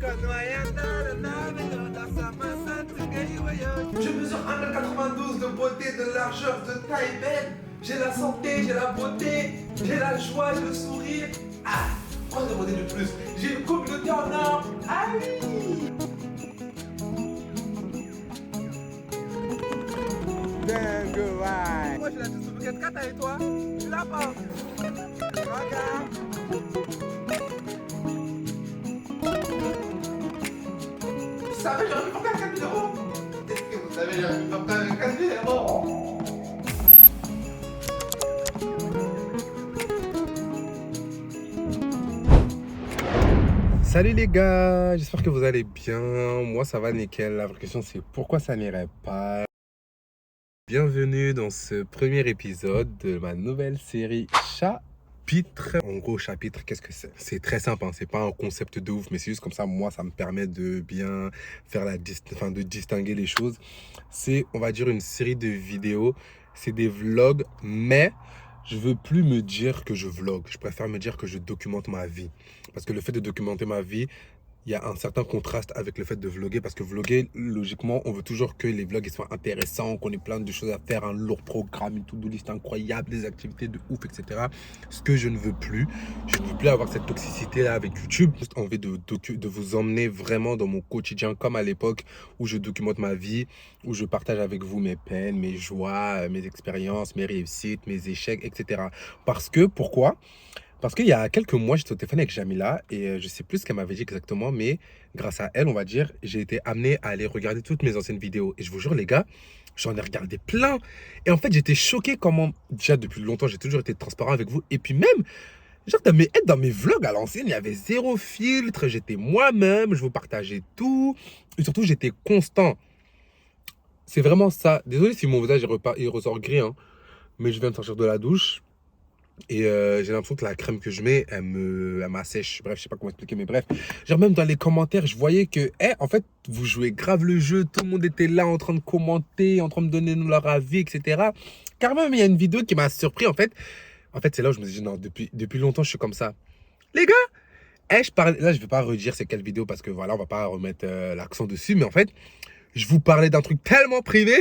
Je mesure 1m92 de beauté, de largeur, de taille belle. J'ai la santé, j'ai la beauté, j'ai la joie, j'ai le sourire. Ah, quoi demander de plus? J'ai une communauté en or. Ah oui! Dingue, ouais. Moi j'ai la douce de 4 et toi? Tu l'as pas? Regarde. Vous savez, j'aurais pu porter un 4 000 euros. Qu'est-ce que vous savez, j'aurais pu porter un 4 000 euros. Salut les gars, j'espère que vous allez bien. Moi ça va nickel. La vraie question c'est pourquoi ça n'irait pas. Bienvenue dans ce premier épisode de ma nouvelle série Chapitre. En gros, chapitre, qu'est-ce que c'est? C'est très simple, hein. C'est pas un concept de ouf, mais c'est juste comme ça, moi, ça me permet de bien faire de distinguer les choses. C'est, on va dire, une série de vidéos. C'est des vlogs, mais je veux plus me dire que je vlog. Je préfère me dire que je documente ma vie. Parce que le fait de documenter ma vie, il y a un certain contraste avec le fait de vlogger, parce que vlogger, logiquement, on veut toujours que les vlogs soient intéressants, qu'on ait plein de choses à faire, un lourd programme, une to-do list incroyable, des activités de ouf, etc. Ce que je ne veux plus. Je ne veux plus avoir cette toxicité-là avec YouTube. J'ai juste envie de vous emmener vraiment dans mon quotidien, comme à l'époque où je documente ma vie, où je partage avec vous mes peines, mes joies, mes expériences, mes réussites, mes échecs, etc. Parce que, pourquoi ? Parce qu'il y a quelques mois, j'étais au téléphone avec Jamila et je sais plus ce qu'elle m'avait dit exactement, mais grâce à elle, on va dire, j'ai été amené à aller regarder toutes mes anciennes vidéos. Et je vous jure, les gars, j'en ai regardé plein. Et en fait, j'étais choqué comment, déjà depuis longtemps, j'ai toujours été transparent avec vous. Et puis même, genre dans mes vlogs à l'ancienne, il y avait zéro filtre, j'étais moi-même, je vous partageais tout. Et surtout, j'étais constant. C'est vraiment ça. Désolé si mon visage il ressort gris, hein, mais je viens de sortir de la douche. Et j'ai l'impression que la crème que je mets, elle m'assèche. Bref, je sais pas comment expliquer, mais bref. Genre même dans les commentaires, je voyais que, en fait, vous jouez grave le jeu. Tout le monde était là en train de commenter, en train de donner leur avis, etc. Car même, il y a une vidéo qui m'a surpris, en fait. En fait, c'est là où je me suis dit, non, depuis longtemps, je suis comme ça. Les gars, je parle, là, je vais pas redire c'est quelle vidéo parce que voilà, on va pas remettre l'accent dessus. Mais en fait, je vous parlais d'un truc tellement privé.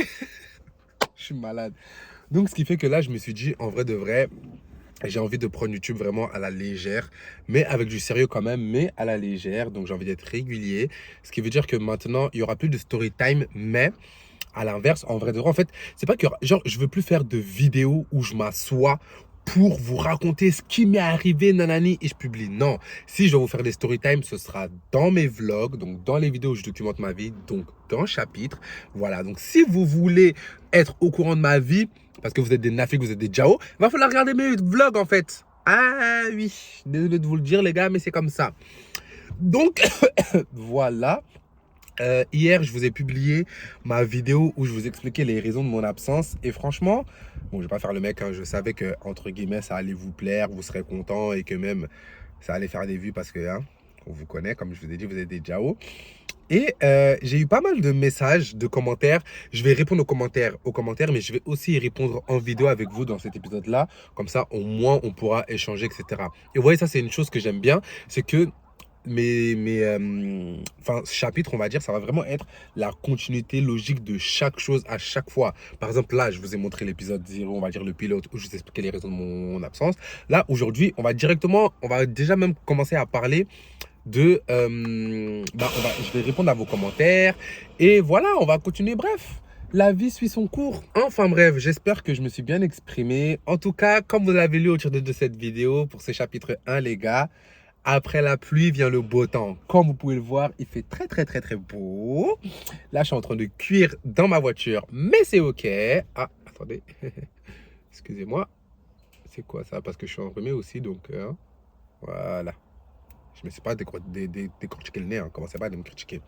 Je suis malade. Donc, ce qui fait que là, je me suis dit, en vrai de vrai, j'ai envie de prendre YouTube vraiment à la légère, mais avec du sérieux quand même, mais à la légère. Donc, j'ai envie d'être régulier. Ce qui veut dire que maintenant, il n'y aura plus de story time, mais à l'inverse, en vrai de vrai, en fait, c'est pas que, genre, je veux plus faire de vidéos où je m'assois pour vous raconter ce qui m'est arrivé, nanani, et je publie. Non, si je dois vous faire des story time, ce sera dans mes vlogs, donc dans les vidéos où je documente ma vie, donc dans Chapitre. Voilà, donc si vous voulez être au courant de ma vie, parce que vous êtes des Nafik, vous êtes des Jao, il va falloir regarder mes vlogs en fait. Ah oui, désolé de vous le dire les gars, mais c'est comme ça. Donc, voilà. Hier, je vous ai publié ma vidéo où je vous expliquais les raisons de mon absence. Et franchement, bon, je vais pas faire le mec, hein, je savais que, entre guillemets, ça allait vous plaire, vous serez content et que même, ça allait faire des vues parce que, hein, on vous connaît, comme je vous ai dit, vous êtes des Jao. Et j'ai eu pas mal de messages, de commentaires. Je vais répondre aux commentaires, mais je vais aussi y répondre en vidéo avec vous dans cet épisode-là. Comme ça, au moins, on pourra échanger, etc. Et vous voyez, ça, c'est une chose que j'aime bien. C'est que chapitres, on va dire, ça va vraiment être la continuité logique de chaque chose à chaque fois. Par exemple, là, je vous ai montré l'épisode 0, on va dire le pilote, où je vous expliquais les raisons de mon absence. Là, aujourd'hui, on va déjà même commencer à parler de je vais répondre à vos commentaires et voilà, on va continuer. Bref, la vie suit son cours. Enfin bref, j'espère que je me suis bien exprimé. En tout cas, comme vous l'avez lu au titre de cette vidéo, pour ce chapitre 1, les gars, après la pluie vient le beau temps. Comme vous pouvez le voir, il fait très très très très beau. Là, je suis en train de cuire dans ma voiture, mais c'est ok. Ah, attendez, excusez-moi. C'est quoi ça? Parce que je suis enrhumé aussi, donc voilà. Je ne me suis pas décortiqué le nez, hein. Commencez pas à me critiquer.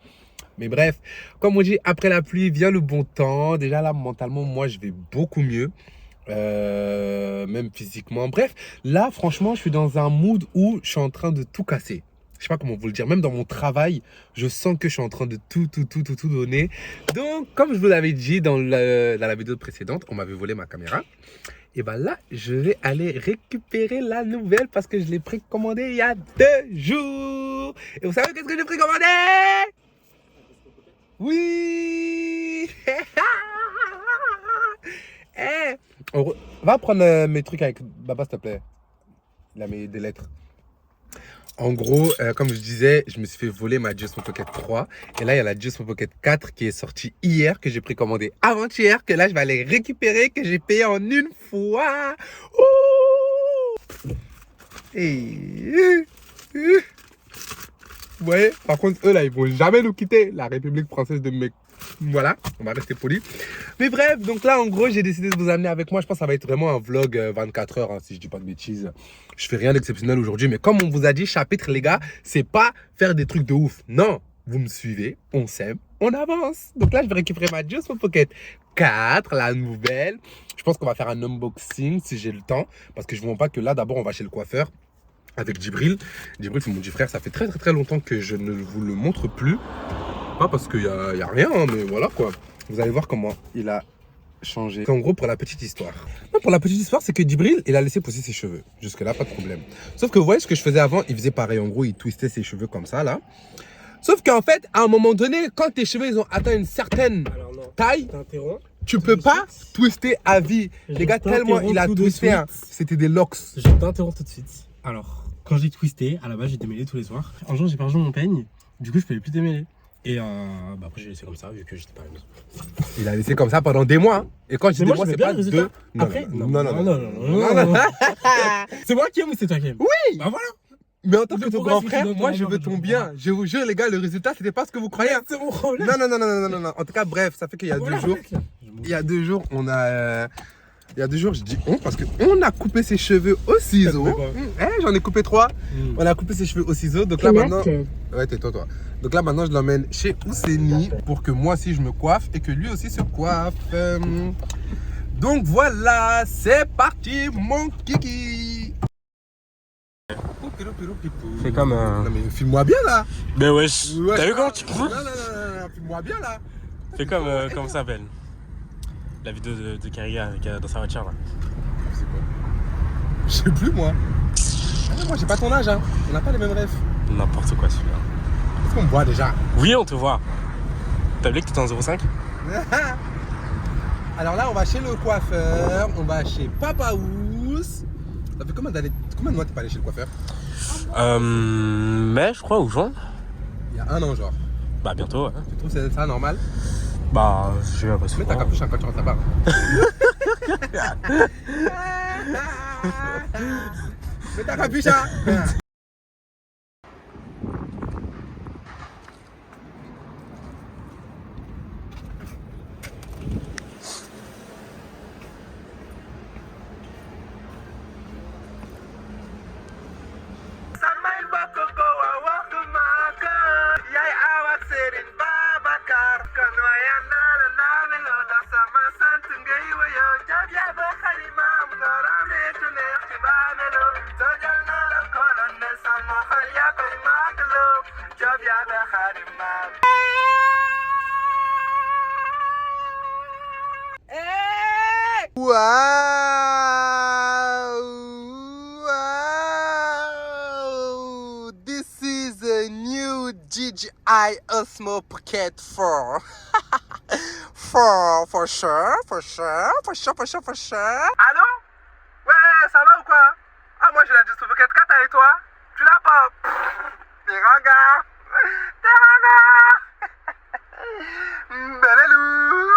Mais bref, comme on dit, après la pluie vient le bon temps. Déjà là, mentalement, moi, je vais beaucoup mieux. Même physiquement. Bref, là, franchement, je suis dans un mood où je suis en train de tout casser. Je sais pas comment vous le dire. Même dans mon travail, je sens que je suis en train de tout donner. Donc, comme je vous l'avais dit dans la vidéo précédente, on m'avait volé ma caméra. Et ben là, je vais aller récupérer la nouvelle parce que je l'ai précommandée il y a 2 jours. Et vous savez qu'est-ce que j'ai précommandé? Oui. Eh, va prendre mes trucs avec Baba, s'il te plaît. Il a mis des lettres. En gros, comme je disais, je me suis fait voler ma Just Pocket 3. Et là, il y a la Just Pocket 4 qui est sortie hier, que j'ai précommandé avant-hier, que là, je vais aller récupérer, que j'ai payé en une fois. Ouh. Et... Vous voyez, par contre, eux, là, ils vont jamais nous quitter. La République française de Mec. Voilà, on va rester poli. Mais bref, donc là, en gros, j'ai décidé de vous amener avec moi. Je pense que ça va être vraiment un vlog 24 heures, hein, si je dis pas de bêtises. Je fais rien d'exceptionnel aujourd'hui. Mais comme on vous a dit, chapitre, les gars, c'est pas faire des trucs de ouf. Non, vous me suivez, on s'aime, on avance. Donc là, je vais récupérer ma Just Pocket 4, la nouvelle. Je pense qu'on va faire un unboxing si j'ai le temps. Parce que je ne vois pas que là, d'abord, on va chez le coiffeur avec Djibril. Djibril, c'est mon petit frère. Ça fait très longtemps que je ne vous le montre plus. Pas parce qu'il y a rien, hein, mais voilà quoi. Vous allez voir comment il a changé. En gros, pour la petite histoire. Non, pour la petite histoire, c'est que Djibril, il a laissé pousser ses cheveux. Jusque-là, pas de problème. Sauf que vous voyez ce que je faisais avant, il faisait pareil. En gros, il twistait ses cheveux comme ça, là. Sauf qu'en fait, à un moment donné, quand tes cheveux ils ont atteint une certaine taille, tu peux pas twister à vie. Les gars, tellement il a twisté, hein, c'était des locks. Je t'interromps tout de suite. Alors, quand j'ai twisté, à la base, j'ai démêlé tous les soirs. Un jour, j'ai perdu mon peigne. Du coup, je pouvais plus démêler. Et bah après j'ai laissé comme ça vu que j'étais pas à la maison. Il a laissé comme ça pendant des mois. Hein. Et quand je dis des mois, c'est pas deux. Après, non. C'est moi qui aime ou c'est toi qui aime? Oui. Bah voilà. Mais en tant que ton grand frère, moi je veux ton bien. Je vous jure les gars, le résultat c'était pas ce que vous croyez. C'est mon problème. Non. En tout cas, bref, ça fait qu'il y a 2 jours. Il y a 2 jours, on a... Il y a 2 jours, je dis on parce qu'on a coupé ses cheveux au ciseau. J'en ai coupé 3. On a coupé ses cheveux au ciseau. Donc là maintenant. Ouais, tais-toi, toi. Donc là maintenant, je l'emmène chez Ousseni pour que moi aussi je me coiffe et que lui aussi se coiffe. Donc voilà, c'est parti, mon kiki. C'est comme Non mais filme-moi bien là. Mais wesh. T'as vu comment tu prends? Non, filme-moi bien là. C'est comme comment ça s'appelle? La vidéo de Kariga avec dans sa voiture là. C'est quoi? Je sais plus moi. Moi j'ai pas ton âge hein. On n'a pas les mêmes rêves. N'importe quoi celui-là. Est-ce qu'on me voit déjà? Oui, on te voit. T'as oublié que t'étais en 05? Alors là on va chez le coiffeur, on va chez Papa Ous. Ça fait combien de mois t'es pas allé chez le coiffeur? Mai je crois ou juin. Il y a 1 an genre. Bah bientôt ouais. Tu trouves ça normal? Bah j'ai l'impression. Mets ta capuche hein, quand tu rentres là-bas. Mets ta capuche hein. Wow! This is a new DJI Osmo Pocket 4. For sure. Allô? Ouais, ça va ou quoi? Ah, moi j'ai la Just Pocket 4 et toi? Tu l'as pas? T'es ringard! Belelou!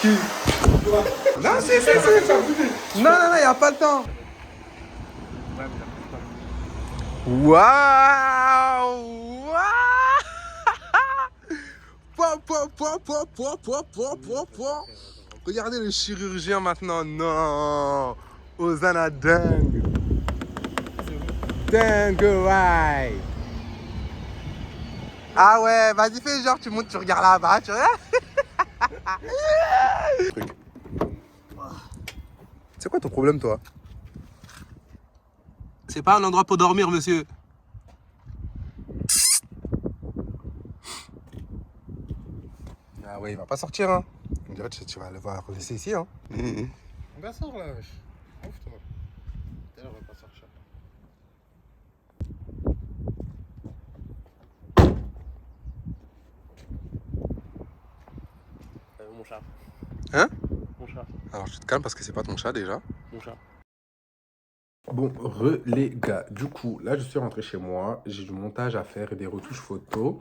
Qui? Non, c'est. Non, il n'y a pas le temps. Waouh! Regardez le chirurgien maintenant. Non! Hosanna dingue. Dingue, ouais. Ah ouais, vas-y, fais genre, tu montes, tu regardes là-bas, tu regardes. C'est quoi ton problème, toi? C'est pas un endroit pour dormir, monsieur. Ah ouais, il va pas sortir, hein. On dirait que tu vas le voir laisser ici, hein. On va sortir là, wesh. Ouvre-toi. D'ailleurs, on va pas sortir. Mon chat. Hein? Mon chat. Alors, tu te calmes parce que c'est pas ton chat déjà. Mon chat. Bon, les gars, du coup, là, je suis rentré chez moi. J'ai du montage à faire et des retouches photos.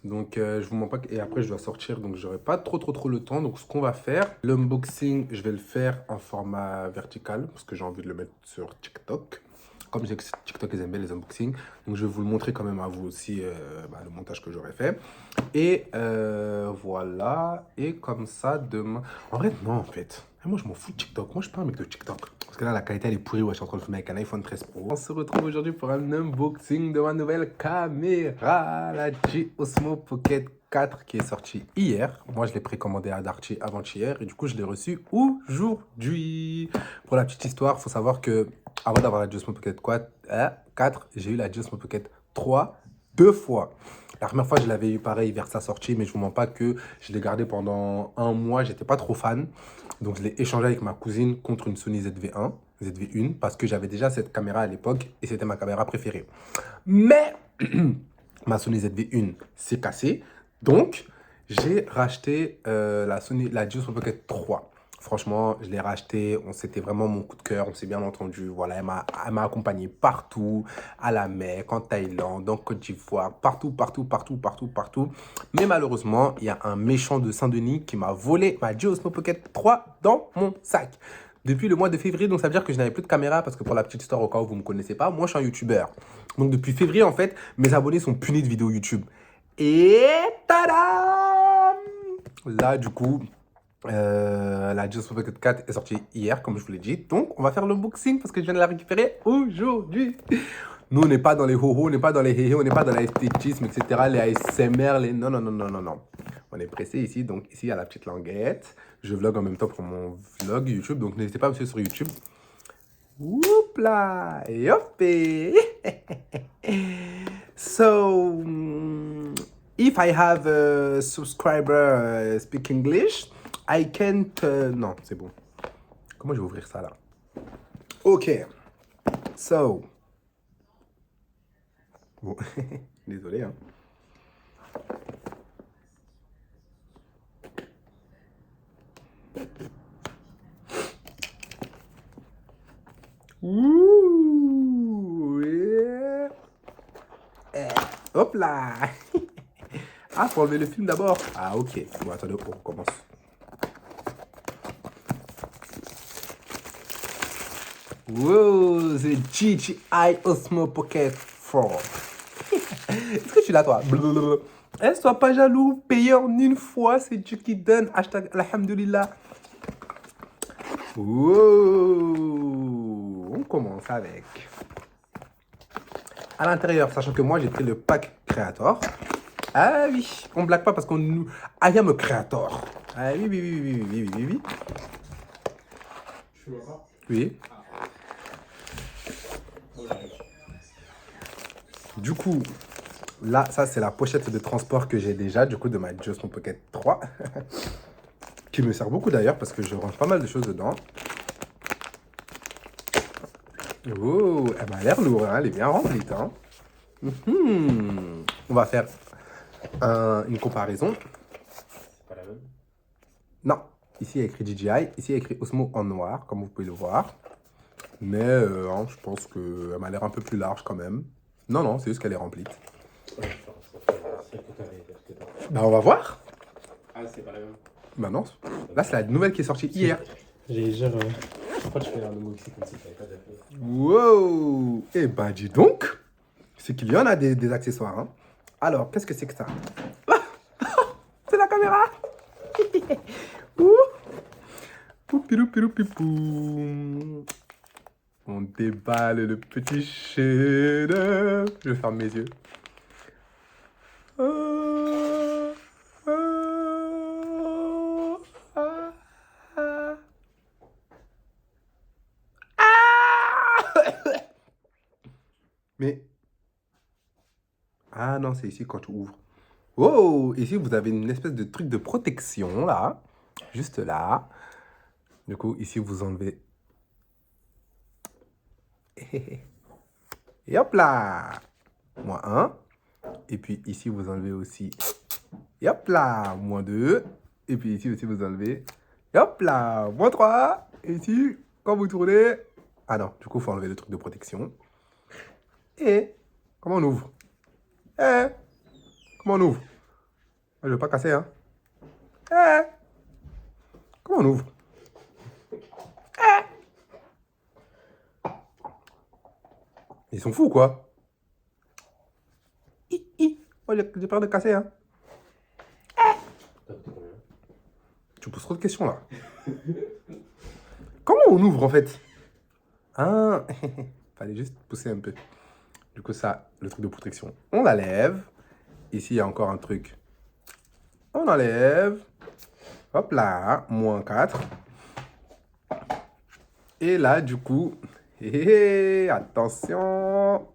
Donc, je vous mens pas. Et après, je dois sortir. Donc, j'aurai pas trop le temps. Donc, ce qu'on va faire, l'unboxing, je vais le faire en format vertical parce que j'ai envie de le mettre sur TikTok. Comme je sais que TikTok, ils aiment bien les unboxings. Donc, je vais vous le montrer quand même à vous aussi, le montage que j'aurais fait. Et voilà. Et comme ça, demain. En vrai, non, en fait. Moi, je m'en fous de TikTok. Moi, je suis pas un mec de TikTok. Parce que là, la qualité, elle est pourrie. Ouais, je suis en train de filmer avec un iPhone 13 Pro. On se retrouve aujourd'hui pour un unboxing de ma nouvelle caméra, la G-Osmo Pocket 4 qui est sortie hier. Moi, je l'ai précommandé à Darty avant-hier. Et du coup, je l'ai reçu aujourd'hui. Pour la petite histoire, il faut savoir que avant d'avoir la G-Osmo Pocket 4, j'ai eu la G-Osmo Pocket 3 deux fois. La première fois, je l'avais eu pareil vers sa sortie, mais je vous mens pas que je l'ai gardé pendant un mois. J'étais pas trop fan. Donc, je l'ai échangé avec ma cousine contre une Sony ZV1, parce que j'avais déjà cette caméra à l'époque et c'était ma caméra préférée. Mais ma Sony ZV1 s'est cassée. Donc, j'ai racheté la G-Osmo Pocket 3. Franchement, je l'ai racheté. C'était vraiment mon coup de cœur. On s'est bien entendu. Voilà, elle m'a accompagné partout, à la Mecque, en Thaïlande, en Côte d'Ivoire, partout. Mais malheureusement, il y a un méchant de Saint-Denis qui m'a volé ma G-Osmo Pocket 3 dans mon sac. Depuis le mois de février, donc ça veut dire que je n'avais plus de caméra parce que pour la petite histoire, au cas où vous ne me connaissez pas, moi je suis un youtubeur. Donc depuis février, en fait, mes abonnés sont punis de vidéos YouTube. Et tadam! Là, du coup, la G-Osmo Pocket 4 est sortie hier, comme je vous l'ai dit. Donc, on va faire l'unboxing parce que je viens de la récupérer aujourd'hui. Nous, on n'est pas dans les ho-ho, on n'est pas dans les hé-hé, on n'est pas dans l'esthétisme, etc. Les ASMR, les... Non. On est pressé ici. Donc, ici, il y a la petite languette. Je vlog en même temps pour mon vlog YouTube. Donc, n'hésitez pas à me suivre sur YouTube. Oups là! Yoppé! So, if I have a subscriber speak English, I can't... non, c'est bon. Comment je vais ouvrir ça là? Ok. So. Bon, désolé, hein. Ouh, yeah. Hop là. Ah, faut enlever le film d'abord. Ah, ok. Bon, attendez, on recommence. Wow, c'est GTI Osmo Pocket 4. Est-ce que tu l'as, toi? Eh, sois pas jaloux, payé en une fois, c'est Dieu qui donne. Hashtag Alhamdulillah. Wow. On commence avec. À l'intérieur, sachant que moi, j'ai pris le pack Creator. Ah oui, on blague pas parce qu'on nous... I am a creator. Ah oui. Tu vois pas? Oui. Du coup, là, ça, c'est la pochette de transport que j'ai déjà, du coup, de ma G-Osmo Pocket 3. Qui me sert beaucoup d'ailleurs parce que je range pas mal de choses dedans. Oh, elle m'a l'air lourde, hein, elle est bien remplie. Hein. On va faire une comparaison. C'est pas la même. Non, ici il y a écrit DJI, ici il y a écrit Osmo en noir, comme vous pouvez le voir. Mais je pense qu'elle m'a l'air un peu plus large quand même. Non, c'est juste qu'elle est remplie. Bah on va voir. Ah, c'est pas la même. Bah non, là c'est la nouvelle qui est sortie hier. J'ai genre... Pourquoi tu fais un unboxing comme ça? Pas d'affaire. Wow. Eh ben dis donc, c'est qu'il y en a des accessoires. Hein. Alors, qu'est-ce que c'est que ça? C'est la caméra. Poupiroupipou. On déballe le petit chef-d'œuvre. Je ferme mes yeux. Mais... Ah non, c'est ici quand tu ouvres. Oh, ici, vous avez une espèce de truc de protection, là. Juste là. Du coup, ici, vous enlevez. Et hop là. Moins 1. Et puis ici, vous enlevez aussi. Et hop là. Moins 2. Et puis ici aussi, vous enlevez. Et hop là. Moins 3. Et ici, quand vous tournez. Ah non, du coup, il faut enlever le truc de protection. Et comment on ouvre? Comment on ouvre? Je ne vais pas casser, hein. Comment on ouvre? Ils sont fous, quoi. Oh, j'ai peur de casser, hein. Tu poses trop de questions, là. Comment on ouvre, en fait? Ah, fallait juste pousser un peu. Du coup, ça, le truc de protection, on l'enlève. Ici, il y a encore un truc. On enlève. Hop là, moins 4. Et là, du coup, attention.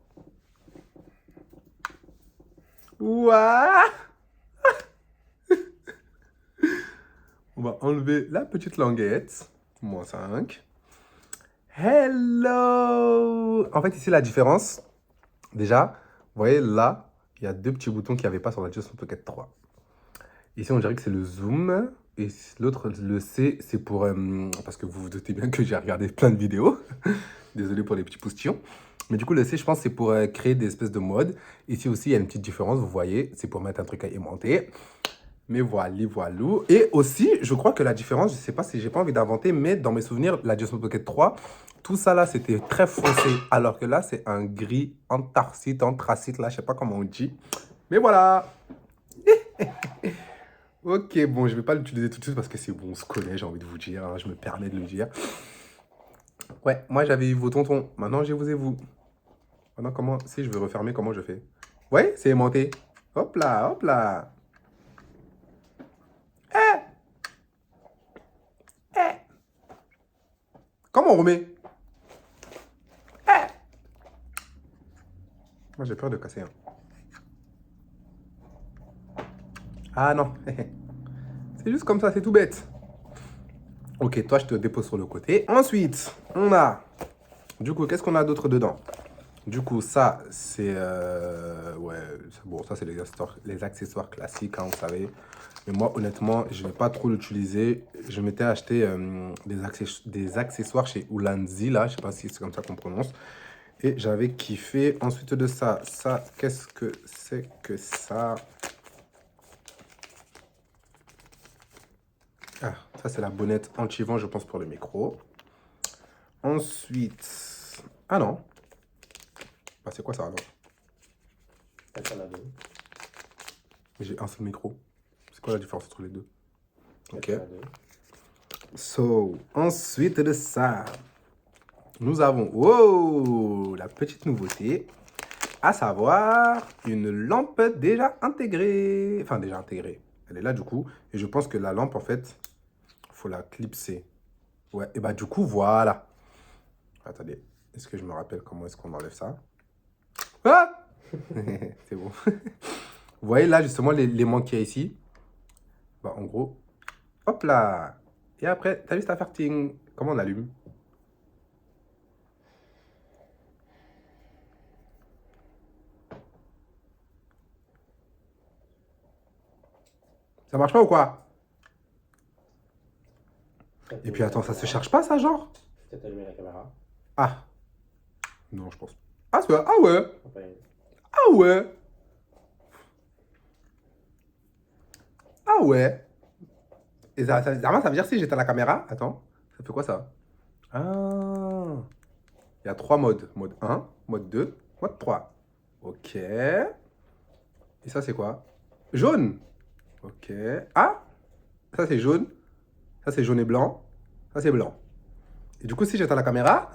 Ouah. On va enlever la petite languette. Moins 5. Hello. En fait, ici, la différence, déjà, vous voyez là, il y a deux petits boutons qu'il n'y avait pas sur la Adjustment Pocket 3. Ici, on dirait que c'est le zoom. Et l'autre, le C, c'est pour... parce que vous vous doutez bien que j'ai regardé plein de vidéos. Désolé pour les petits postillons. Mais du coup, le C, je pense, c'est pour créer des espèces de modes. Ici aussi, il y a une petite différence, vous voyez. C'est pour mettre un truc à aimanter. Mais voilà. Et aussi, je crois que la différence, je ne sais pas si j'ai pas envie d'inventer, mais dans mes souvenirs, la Adjustment Pocket 3, tout ça là, c'était très foncé. Alors que là, c'est un gris anthracite, là, je sais pas comment on dit. Mais voilà. Ok, bon, je vais pas l'utiliser tout de suite parce que c'est bon, on se connaît, j'ai envie de vous dire, hein, je me permets de le dire. Ouais, moi j'avais eu vos tontons, maintenant j'ai vous et vous. Maintenant, comment, si je veux refermer, comment je fais? Ouais, c'est aimanté. Hop là, hop là. Comment on remet? Moi j'ai peur de casser. Hein. Ah non, c'est juste comme ça, c'est tout bête. Ok, toi je te dépose sur le côté. Ensuite, on a... Du coup, qu'est-ce qu'on a d'autre dedans? Du coup, ça, c'est... ouais, bon, ça, c'est les accessoires classiques, hein, vous savez. Mais moi, honnêtement, je ne vais pas trop l'utiliser. Je m'étais acheté des accessoires chez Ulanzi, là. Je ne sais pas si c'est comme ça qu'on prononce. Et j'avais kiffé. Ensuite de ça, qu'est-ce que c'est que ça? Ah, ça, c'est la bonnette anti-vent, je pense, pour le micro. Ensuite... Ah non. Bah, c'est quoi ça, alors? J'ai un seul micro. C'est quoi la différence entre les deux? Ok. So, ensuite de ça, nous avons, wow, la petite nouveauté, à savoir une lampe déjà intégrée. Enfin, déjà intégrée. Elle est là, du coup. Et je pense que la lampe, en fait, faut la clipser. Ouais, et bah, du coup, voilà. Attendez, est-ce que je me rappelle comment est-ce qu'on enlève ça? Ah! C'est bon. Vous voyez là, justement, les manques qu'il y a ici. Bah, en gros, hop là. Et après, t'as juste à faire ting. Comment on allume? Ça marche pas ou quoi? Et puis attends, ça se charge pas ça, genre? Peut-être allumer la caméra. Ah. Non, je pense. Ah, c'est vrai. Ah ouais. Ah ouais. Ah ouais. Et ça veut dire si j'éteins la caméra. Attends, ça fait quoi ça? Ah. Il y a 3 modes. Mode 1, mode 2, mode 3. Ok. Et ça, c'est quoi? Jaune. Ok. Ah. Ça, c'est jaune. Ça, c'est jaune et blanc. Ça, c'est blanc. Et du coup, si j'éteins la caméra...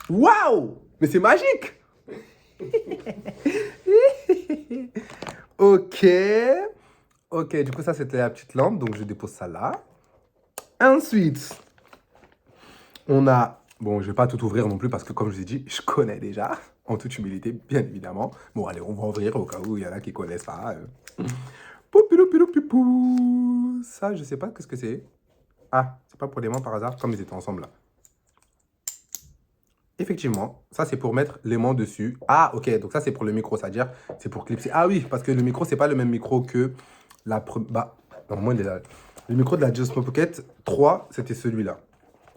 Waouh! Mais c'est magique! Ok. Ok, du coup, ça, c'était la petite lampe. Donc, je dépose ça là. Ensuite, on a Bon, je vais pas tout ouvrir non plus parce que, comme je vous ai dit, je connais déjà, en toute humilité, bien évidemment. Bon, allez, on va ouvrir au cas où il y en a qui connaissent pas. Poupilou-pilou-pipou. Ça, je sais pas qu'est-ce que c'est. Ah, c'est pas pour les mains par hasard, comme ils étaient ensemble là. Effectivement, ça c'est pour mettre l'aimant dessus. Ah, ok, donc ça c'est pour le micro, c'est-à-dire c'est pour clipser. Ah oui, parce que le micro, c'est pas le même micro que la première. Bah, non, moi, il est là. Le micro de la Osmo Pocket 3, c'était celui-là.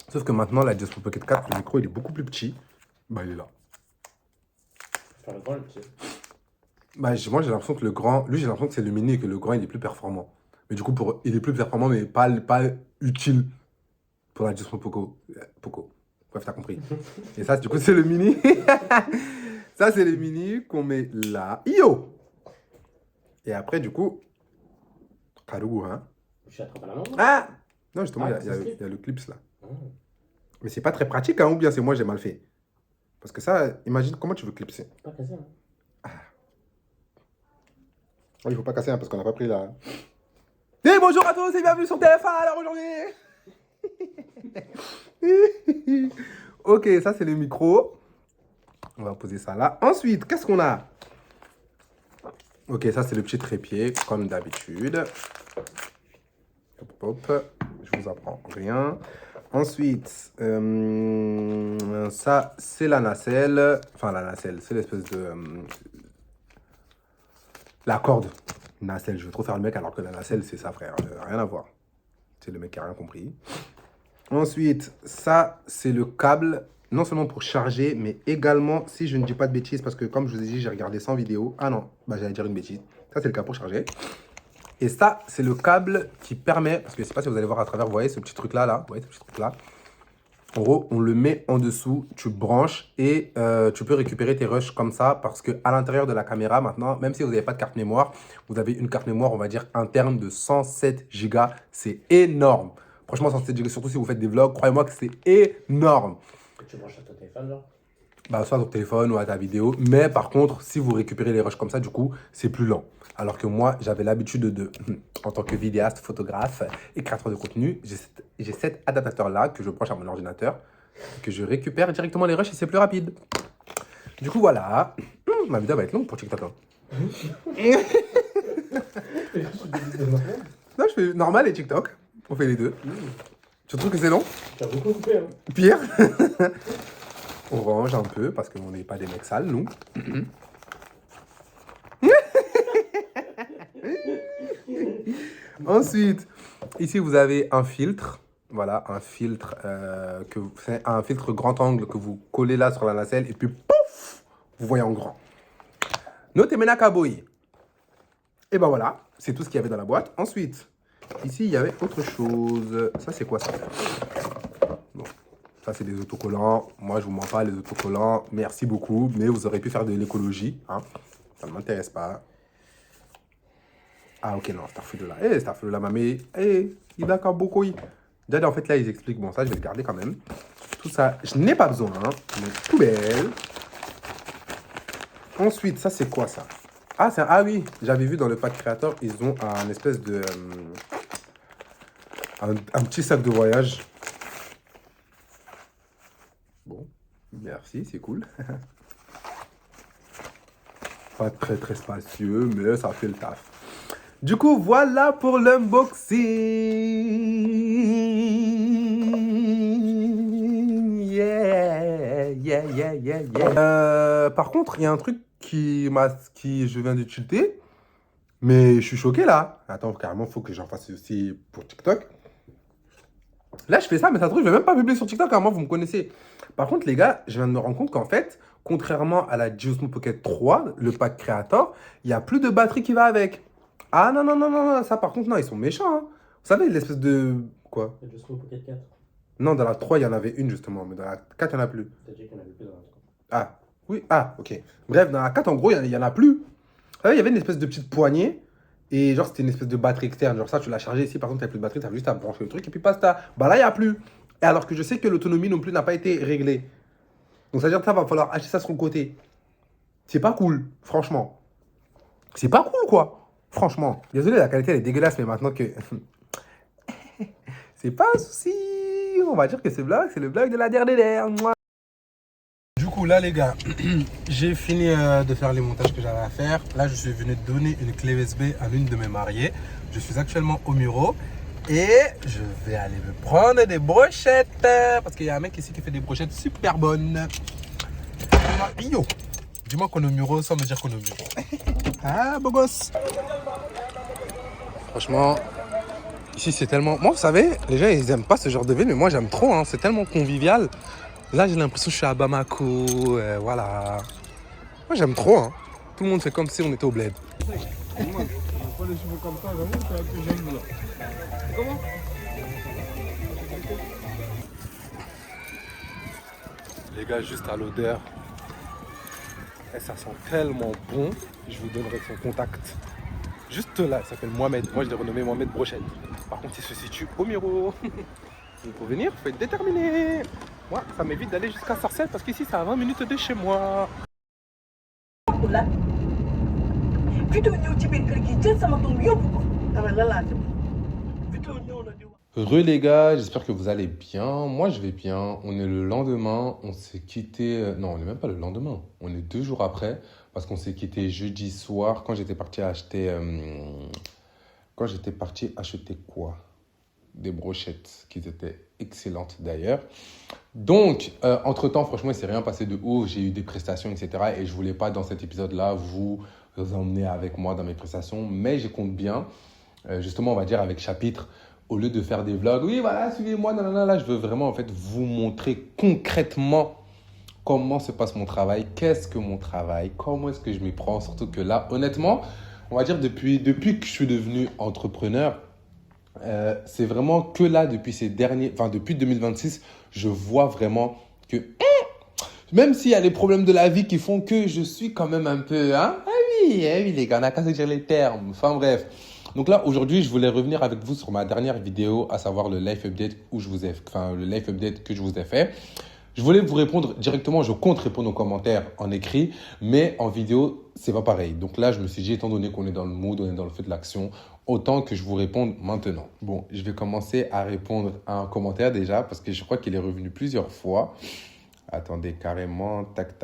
Sauf que maintenant, la Osmo Pocket 4, le micro, il est beaucoup plus petit. Bah, il est là. Faire le grand, le petit. Bah, moi, j'ai l'impression que le grand, lui, j'ai l'impression que c'est le mini et que le grand, il est plus performant. Mais du coup, il est plus performant, mais pas utile pour la Osmo Poco. Bref, t'as compris. Et ça, du coup, c'est le mini. Ça, c'est le mini qu'on met là. Yo! Et après, du coup, Karou, hein. Je attrape à la main. Ah! Non, justement, Ah, il y a c'est le clips là. Ah. Mais c'est pas très pratique, hein, ou bien c'est moi, j'ai mal fait. Parce que ça, imagine comment tu veux clipser. Pas cassé, hein. Oh, il faut pas casser, hein, parce qu'on n'a pas pris la. Et bonjour à tous et bienvenue sur TF1 alors aujourd'hui. Ok, ça c'est le micro. On va poser ça là. Ensuite, qu'est-ce qu'on a? Ok, ça c'est le petit trépied, comme d'habitude. Hop, hop. Je vous apprends rien. Ensuite, ça c'est la nacelle. Enfin, la nacelle, c'est l'espèce de. La corde. Nacelle, je veux trop faire le mec alors que la nacelle c'est ça, frère. Rien à voir. C'est le mec qui a rien compris. Ensuite, ça c'est le câble. Non seulement pour charger, mais également, si je ne dis pas de bêtises, parce que comme je vous ai dit, j'ai regardé 100 vidéos. Ah non, bah j'allais dire une bêtise. Ça, c'est le câble pour charger. Et ça, c'est le câble qui permet, parce que je ne sais pas si vous allez voir à travers, vous voyez ce petit truc-là, là. Vous voyez ce petit truc-là. En gros, on le met en dessous, tu branches et tu peux récupérer tes rushs comme ça, parce qu'à l'intérieur de la caméra, maintenant, même si vous n'avez pas de carte mémoire, vous avez une carte mémoire, on va dire, interne de 107 Go. C'est énorme. Franchement, 107 Go, surtout si vous faites des vlogs, croyez-moi que c'est énorme. Tu branches à ton téléphone, genre? Bah, soit à ton téléphone ou à ta vidéo. Mais par contre, si vous récupérez les rushs comme ça, du coup, c'est plus lent. Alors que moi, j'avais l'habitude en tant que vidéaste, photographe et créateur de contenu, j'ai cet adaptateur-là que je branche à mon ordinateur, que je récupère directement les rushs et c'est plus rapide. Du coup, voilà. Ma vidéo va être longue pour TikTok. Hein. Non, je fais normal et TikTok. On fait les deux. Tu trouves que c'est long? Tu as beaucoup coupé, hein. Pire. On range un peu parce qu'on n'est pas des mecs sales, nous. Ensuite, ici vous avez un filtre. Voilà, un filtre c'est un filtre grand angle que vous collez là sur la nacelle et puis pouf, vous voyez en grand. Note Menakaboy. Et ben voilà, c'est tout ce qu'il y avait dans la boîte. Ensuite, ici il y avait autre chose. Ça c'est quoi ça? Bon. Ça, c'est des autocollants. Moi, je vous mens pas, les autocollants. Merci beaucoup. Mais vous aurez pu faire de l'écologie. Hein. Ça ne m'intéresse pas. Ah, ok, non, Starfleur là. Eh, Starfleur là, mamé. Eh, il a qu'un beau couille. Déjà, en fait, là, ils expliquent. Bon, ça, je vais le garder quand même. Tout ça, je n'ai pas besoin. Hein, mais poubelle. Ensuite, ça, c'est quoi ça? Ah, ah oui, j'avais vu dans le pack créateur, ils ont un espèce de. Un petit sac de voyage. Bon, merci, c'est cool. Pas très très spacieux, mais ça fait le taf. Du coup, voilà pour l'unboxing. Yeah. Par contre, il y a un truc qui je viens de tilter, mais je suis choqué là. Attends, carrément, il faut que j'en fasse aussi pour TikTok. Là, je fais ça, mais ça se trouve, je vais même pas publier sur TikTok, à moi, vous me connaissez. Par contre, les gars, je viens de me rendre compte qu'en fait, contrairement à la Osmo Pocket 3, le pack Creator, il n'y a plus de batterie qui va avec. Ah non, ça par contre, non, ils sont méchants. Hein. Vous savez, l'espèce de... Quoi? La Osmo Pocket 4. Non, dans la 3, il y en avait une justement, mais dans la 4, il n'y en a plus. T'as dit qu'il n'y en avait plus dans la 3. Ah, oui, ah, ok. Bref, dans la 4, en gros, il n'y en a plus. Vous savez, il y avait une espèce de petite poignée. Et genre, c'était une espèce de batterie externe. Genre, ça, tu l'as chargé ici. Par contre, tu n'as plus de batterie. Tu as juste à brancher le truc. Et puis, basta. Bah là, il n'y a plus. Et alors que je sais que l'autonomie non plus n'a pas été réglée. Donc, ça veut dire que ça va falloir acheter ça sur le côté. C'est pas cool, franchement. C'est pas cool, quoi. Franchement. Désolé, la qualité, elle est dégueulasse. Mais maintenant que... c'est pas un souci. on va dire que ce vlog, c'est le vlog de la dernière. Mouah. Du coup, là, les gars, j'ai fini de faire les montages que j'avais à faire. Là, je suis venu donner une clé USB à l'une de mes mariées. Je suis actuellement au Muro et je vais aller me prendre des brochettes parce qu'il y a un mec ici qui fait des brochettes super bonnes. Yo, dis-moi qu'on est au Muro sans me dire qu'on est au Muro. Ah, beau gosse. Franchement, ici, c'est tellement... Moi, vous savez, les gens, ils aiment pas ce genre de ville, mais moi, j'aime trop. Hein. C'est tellement convivial. Là, j'ai l'impression que je suis à Bamako. Voilà. Moi, j'aime trop. Hein. Tout le monde fait comme si on était au bled. Les gars, juste à l'odeur. Et ça sent tellement bon. Je vous donnerai son contact. Juste là, il s'appelle Mohamed. Moi, je l'ai renommé Mohamed Brochette. Par contre, il se situe au Miro. Donc, pour venir, il faut être déterminé. Moi, ça m'évite d'aller jusqu'à Sarcelles parce qu'ici, c'est à 20 minutes de chez moi. Re les gars, j'espère que vous allez bien. Moi, je vais bien. On est le lendemain. On s'est quitté... Non, on n'est même pas le lendemain. On est 2 jours après parce qu'on s'est quitté jeudi soir quand j'étais parti acheter... Quand j'étais parti acheter quoi? Des brochettes qui étaient excellentes d'ailleurs. Donc, entre-temps, franchement, il ne s'est rien passé de ouf. J'ai eu des prestations, etc. Et je ne voulais pas, dans cet épisode-là, vous emmener avec moi dans mes prestations. Mais je compte bien, justement, on va dire avec chapitre, au lieu de faire des vlogs. Oui, voilà, suivez-moi. Là, je veux vraiment, en fait, vous montrer concrètement comment se passe mon travail. Qu'est-ce que mon travail? Comment est-ce que je m'y prends? Surtout que là, honnêtement, on va dire depuis que je suis devenu entrepreneur, c'est vraiment que là, depuis 2026, je vois vraiment que même s'il y a les problèmes de la vie qui font que je suis quand même un peu... Hein? Oui, les gars, on n'a qu'à se dire les termes. Enfin bref. Donc là, aujourd'hui, je voulais revenir avec vous sur ma dernière vidéo, à savoir le life update le life update que je vous ai fait. Je voulais vous répondre directement, je compte répondre aux commentaires en écrit, mais en vidéo, c'est pas pareil. Donc là, je me suis dit, étant donné qu'on est dans le mood, on est dans le feu de l'action, autant que je vous réponde maintenant. Bon, je vais commencer à répondre à un commentaire déjà, parce que je crois qu'il est revenu plusieurs fois. Attendez, carrément, tac.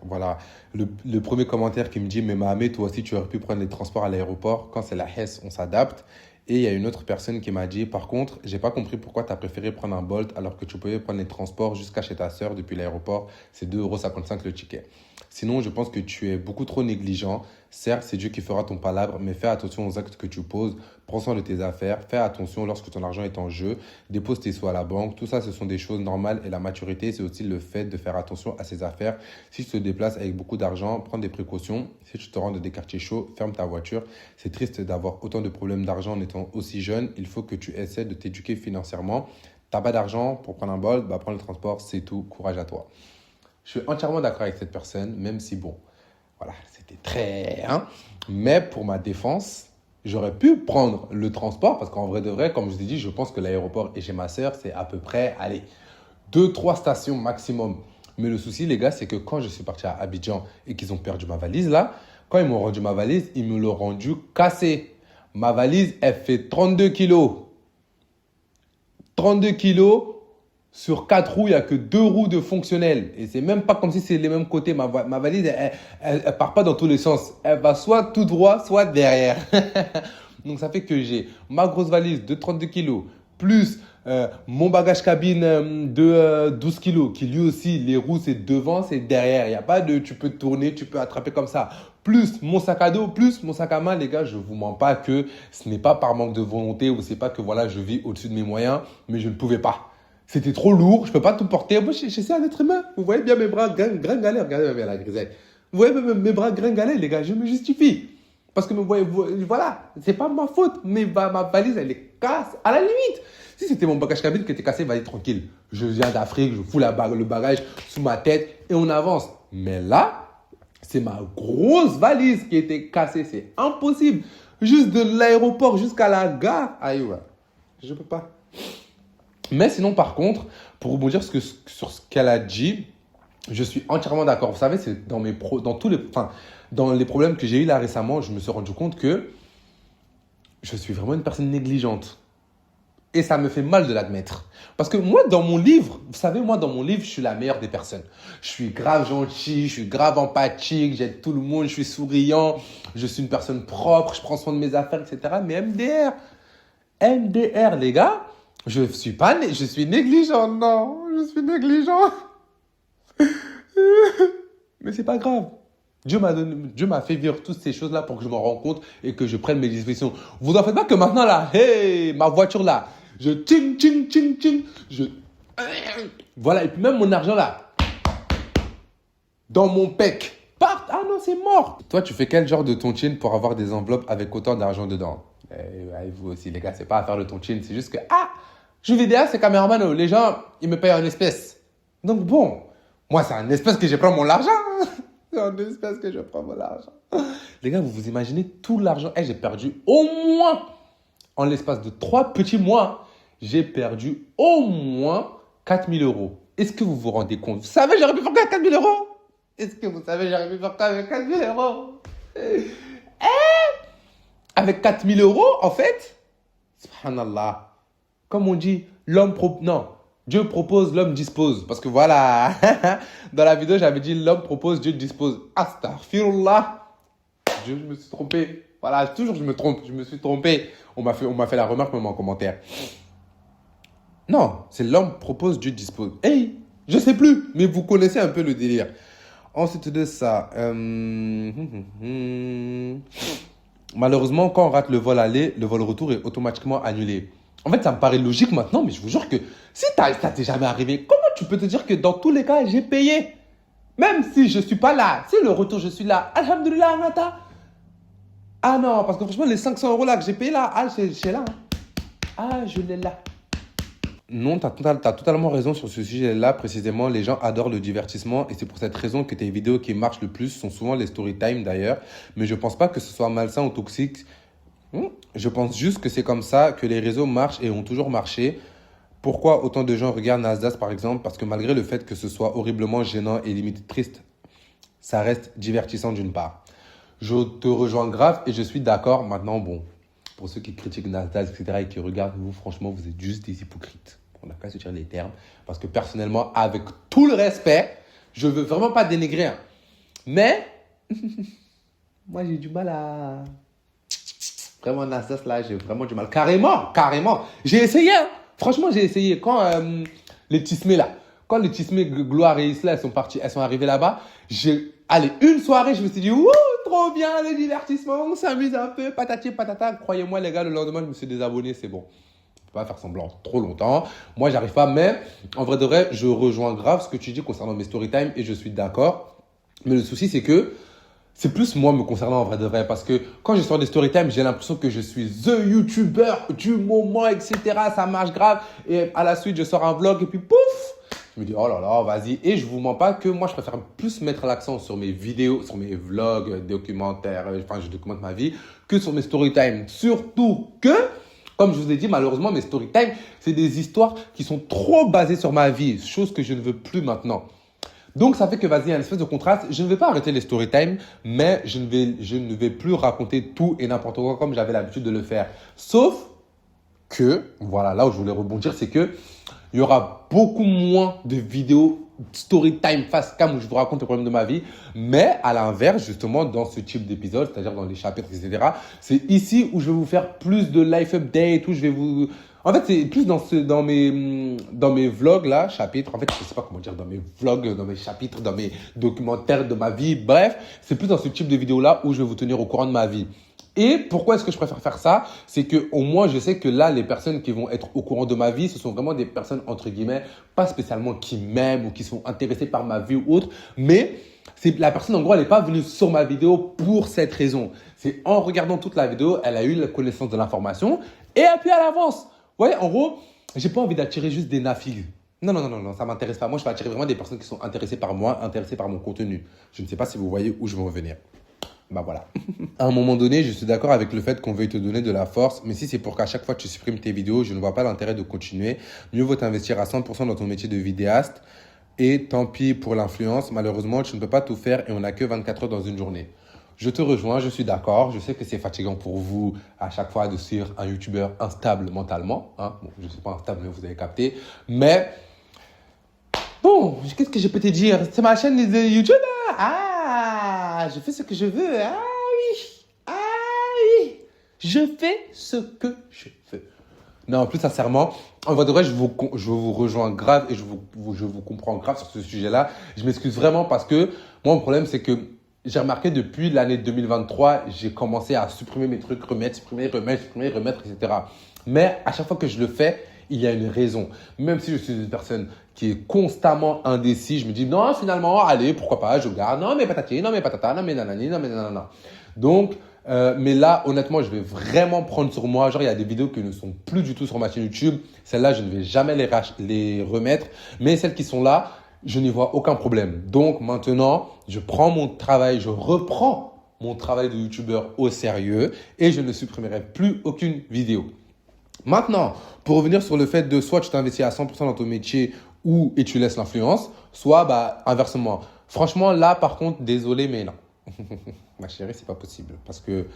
Voilà, le premier commentaire qui me dit « Mais Mahamé, toi aussi, tu aurais pu prendre les transports à l'aéroport. Quand c'est la Hesse, on s'adapte. » Et il y a une autre personne qui m'a dit « Par contre, j'ai pas compris pourquoi tu as préféré prendre un Bolt alors que tu pouvais prendre les transports jusqu'à chez ta sœur depuis l'aéroport. C'est 2,55 € le ticket. Sinon, je pense que tu es beaucoup trop négligent. Certes, c'est Dieu qui fera ton palabre, mais fais attention aux actes que tu poses. Prends soin de tes affaires. Fais attention lorsque ton argent est en jeu. Dépose tes sous à la banque. Tout ça, ce sont des choses normales. Et la maturité, c'est aussi le fait de faire attention à ses affaires. Si tu te déplaces avec beaucoup d'argent, prends des précautions. Si tu te rends dans des quartiers chauds, ferme ta voiture. C'est triste d'avoir autant de problèmes d'argent en étant aussi jeune. Il faut que tu essaies de t'éduquer financièrement. T'as pas d'argent pour prendre un bol, prends le transport, c'est tout. Courage à toi. Je suis entièrement d'accord avec cette personne, même si bon, voilà, c'était très... Mais pour ma défense, j'aurais pu prendre le transport parce qu'en vrai de vrai, comme je vous ai dit, je pense que l'aéroport et chez ma sœur, c'est à peu près, 2-3 stations maximum. Mais le souci, les gars, c'est que quand je suis parti à Abidjan et qu'ils ont perdu ma valise là, quand ils m'ont rendu ma valise, ils me l'ont rendu cassée. Ma valise, elle fait 32 kilos. 32 kilos. Sur 4 roues, il n'y a que 2 roues de fonctionnel. Et c'est même pas comme si c'est les mêmes côtés. Ma valise, elle part pas dans tous les sens. Elle va soit tout droit, soit derrière. Donc, ça fait que j'ai ma grosse valise de 32 kilos, plus mon bagage cabine de 12 kilos, qui lui aussi, les roues, c'est devant, c'est derrière. Il n'y a pas de tu peux tourner, tu peux attraper comme ça. Plus mon sac à dos, plus mon sac à main, les gars, je ne vous mens pas que ce n'est pas par manque de volonté ou c'est pas que voilà, je vis au-dessus de mes moyens, mais je ne pouvais pas. C'était trop lourd, je ne peux pas tout porter. Moi, je suis un être humain. Vous voyez bien mes bras gringalés. Regardez bien la grisette. Vous voyez mes bras gringalés, les gars. Je me justifie. Parce que, voilà, c'est pas ma faute. Mais ma valise, elle est casse. À la limite, si c'était mon bagage cabine qui était cassé, vas-y, tranquille. Je viens d'Afrique, je fous le bagage sous ma tête et on avance. Mais là, c'est ma grosse valise qui était cassée. C'est impossible. Juste de l'aéroport jusqu'à la gare. Aïe, ouais. Je peux pas. Mais sinon, par contre, pour rebondir sur ce qu'elle a dit, je suis entièrement d'accord. Vous savez, c'est dans les problèmes que j'ai eu là récemment, je me suis rendu compte que je suis vraiment une personne négligente. Et ça me fait mal de l'admettre. Parce que moi, dans mon livre, vous savez, moi, dans mon livre, je suis la meilleure des personnes. Je suis grave gentil, je suis grave empathique, j'aide tout le monde, je suis souriant, je suis une personne propre, je prends soin de mes affaires, etc. Mais MDR, les gars, je suis négligent, non, je suis négligent. Mais c'est pas grave. Dieu m'a fait vivre toutes ces choses-là pour que je m'en rende compte et que je prenne mes dispositions. Vous en faites pas que maintenant, là, hey, ma voiture, là, je ting, ting, ting, ting, voilà, et puis même mon argent, là, dans mon pec, part. Ah non, c'est mort. Toi, tu fais quel genre de tontine pour avoir des enveloppes avec autant d'argent dedans? Vous aussi, les gars, c'est pas à faire le tontine, c'est juste que, je suis vidéaste, c'est caméraman, les gens, ils me payent en espèces. Donc bon, moi, c'est en espèces que je prends mon argent. C'est en espèces que je prends mon argent. Les gars, vous imaginez tout l'argent. J'ai perdu au moins, en l'espace de 3 petits mois, j'ai perdu au moins 4 000 euros. Est-ce que vous vous rendez compte? Vous savez, j'aurais pu faire quoi avec 4 000 euros? Est-ce que vous savez, j'aurais pu faire quoi avec 4 000 euros? Avec 4 000 euros, en fait, subhanallah, comme on dit, Dieu propose, l'homme dispose. Parce que voilà, dans la vidéo, j'avais dit l'homme propose, Dieu dispose. Astaghfirullah. Je me suis trompé. Voilà, toujours je me trompe, je me suis trompé. On m'a fait la remarque même en commentaire. Non, c'est l'homme propose, Dieu dispose. Hey, je sais plus, mais vous connaissez un peu le délire. Ensuite de ça, malheureusement, quand on rate le vol aller, le vol retour est automatiquement annulé. En fait, ça me paraît logique maintenant, mais je vous jure que si ça t'est jamais arrivé, comment tu peux te dire que dans tous les cas, j'ai payé? Même si je ne suis pas là, si le retour, je suis là, alhamdoulilah, Nata. Ah non, parce que franchement, les 500 euros là que j'ai payé là, c'est là. Je l'ai là. Non, tu as totalement raison sur ce sujet-là. Précisément, les gens adorent le divertissement et c'est pour cette raison que tes vidéos qui marchent le plus sont souvent les story time d'ailleurs. Mais je ne pense pas que ce soit malsain ou toxique. Je pense juste que c'est comme ça que les réseaux marchent et ont toujours marché. Pourquoi autant de gens regardent Nasdaq par exemple? Parce que malgré le fait que ce soit horriblement gênant et limite triste, ça reste divertissant d'une part. Je te rejoins grave et je suis d'accord. Maintenant, bon, pour ceux qui critiquent Nasdaq, etc. et qui regardent, vous, franchement, vous êtes juste des hypocrites. On n'a qu'à se tirer les termes. Parce que personnellement, avec tout le respect, je ne veux vraiment pas dénigrer. Hein. Mais, moi, j'ai du mal à... Vraiment, Nasdaq, là, j'ai vraiment du mal. Carrément. J'ai essayé, hein. Franchement, j'ai essayé. Quand les Tismé, là, quand les Tismé, Gloire et Isla, elles sont arrivées là-bas, allez, une soirée, je me suis dit, wouh, trop bien, le divertissement, on s'amuse un peu, patati patata. Croyez-moi, les gars, le lendemain, je me suis désabonné, c'est bon. Je peux pas faire semblant trop longtemps. Moi, j'arrive pas, mais en vrai de vrai, je rejoins grave ce que tu dis concernant mes story time et je suis d'accord. Mais le souci, c'est que c'est plus moi me concernant en vrai de vrai parce que quand je sors des story time, j'ai l'impression que je suis the YouTuber du moment, etc. Ça marche grave. Et à la suite, je sors un vlog et puis pouf, je me dis, oh là là, vas-y. Et je vous mens pas que moi, je préfère plus mettre l'accent sur mes vidéos, sur mes vlogs, documentaires, enfin, je documente ma vie, que sur mes story time. Surtout que, comme je vous ai dit, malheureusement, mes story time, c'est des histoires qui sont trop basées sur ma vie, chose que je ne veux plus maintenant. Donc, ça fait que, vas-y, il y a une espèce de contraste. Je ne vais pas arrêter les story time, mais je ne vais plus raconter tout et n'importe quoi comme j'avais l'habitude de le faire. Sauf que, voilà, là où je voulais rebondir, c'est que il y aura beaucoup moins de vidéos story time face cam où je vous raconte les problèmes de ma vie. Mais à l'inverse, justement, dans ce type d'épisode, c'est-à-dire dans les chapitres, etc., c'est ici où je vais vous faire plus de life update, où je vais vous... En fait, c'est plus dans mes vlogs, là, chapitres. En fait, je sais pas comment dire, dans mes vlogs, dans mes chapitres, dans mes documentaires de ma vie. Bref, c'est plus dans ce type de vidéo-là où je vais vous tenir au courant de ma vie. Et pourquoi est-ce que je préfère faire ça? C'est que au moins, je sais que là, les personnes qui vont être au courant de ma vie, ce sont vraiment des personnes, entre guillemets, pas spécialement qui m'aiment ou qui sont intéressées par ma vie ou autre, mais la personne, en gros, elle n'est pas venue sur ma vidéo pour cette raison. C'est en regardant toute la vidéo, elle a eu la connaissance de l'information et puis elle avance. Vous voyez, en gros, j'ai pas envie d'attirer juste des nafigs. Non, ça m'intéresse pas. Moi, je vais attirer vraiment des personnes qui sont intéressées par moi, intéressées par mon contenu. Je ne sais pas si vous voyez où je veux en venir. Bah voilà. À un moment donné, je suis d'accord avec le fait qu'on veuille te donner de la force, mais si c'est pour qu'à chaque fois tu supprimes tes vidéos, je ne vois pas l'intérêt de continuer. Mieux vaut t'investir à 100% dans ton métier de vidéaste. Et tant pis pour l'influence, malheureusement, tu ne peux pas tout faire et on n'a que 24 heures dans une journée. je te rejoins, je suis d'accord. Je sais que c'est fatigant pour vous à chaque fois de suivre un YouTuber instable mentalement. Hein. Bon, je ne suis pas instable, mais vous avez capté. Mais bon, qu'est-ce que je peux te dire? C'est ma chaîne de YouTube. Ah, je fais ce que je veux. Ah oui, ah oui. Je fais ce que je veux. Non, plus sincèrement, en vrai de vrai, je vous rejoins grave et je vous comprends grave sur ce sujet-là. Je m'excuse vraiment parce que moi, mon problème, c'est que j'ai remarqué depuis l'année 2023, j'ai commencé à supprimer mes trucs, supprimer, remettre, etc. Mais à chaque fois que je le fais, il y a une raison. Même si je suis une personne qui est constamment indécis, je me dis non, finalement, allez, pourquoi pas, je garde. Non, mais patati, non, mais patata, non, mais nanani, non, mais nanana. Donc, mais là, honnêtement, je vais vraiment prendre sur moi. Genre, il y a des vidéos qui ne sont plus du tout sur ma chaîne YouTube. Celles-là, je ne vais jamais les remettre. Mais celles qui sont là, je n'y vois aucun problème. Donc maintenant, je prends mon travail, je reprends mon travail de YouTubeur au sérieux et je ne supprimerai plus aucune vidéo. Maintenant, pour revenir sur le fait de soit tu t'investis à 100% dans ton métier et tu laisses l'influence, soit inversement. Franchement, là, par contre, désolé, mais non. Ma chérie, c'est pas possible parce que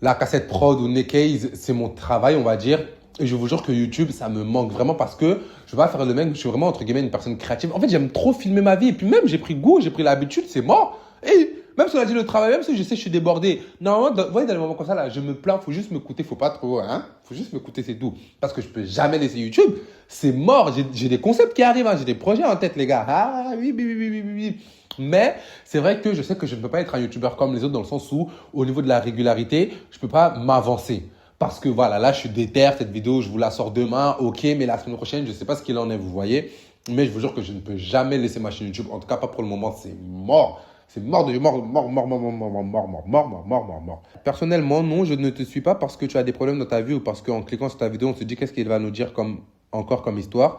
la cassette prod ou Necase, c'est mon travail, on va dire. Et je vous jure que YouTube, ça me manque vraiment parce que je vais pas faire le mec, je suis vraiment entre guillemets une personne créative. En fait, j'aime trop filmer ma vie et puis même j'ai pris goût, j'ai pris l'habitude, c'est mort. Et même si on a dit le travail, même si je sais que je suis débordé, normalement, vous voyez, dans les moments comme ça, là, je me plains, faut juste m'écouter, faut pas trop, hein. Faut juste m'écouter, c'est tout. Parce que je peux jamais laisser YouTube. C'est mort. J'ai des concepts qui arrivent, hein. J'ai des projets en tête, les gars. Ah oui, oui, oui, oui, oui, oui. Mais c'est vrai que je sais que je ne peux pas être un YouTuber comme les autres dans le sens où, au niveau de la régularité, je peux pas m'avancer. Parce que voilà, là, je suis déter, cette vidéo, je vous la sors demain, ok, mais la semaine prochaine, je ne sais pas ce qu'il en est, vous voyez. Mais je vous jure que je ne peux jamais laisser ma chaîne YouTube. En tout cas, pas pour le moment, c'est mort. C'est mort. Personnellement, non, je ne te suis pas parce que tu as des problèmes dans ta vie ou parce qu'en cliquant sur ta vidéo, on se dit qu'est-ce qu'il va nous dire encore comme histoire.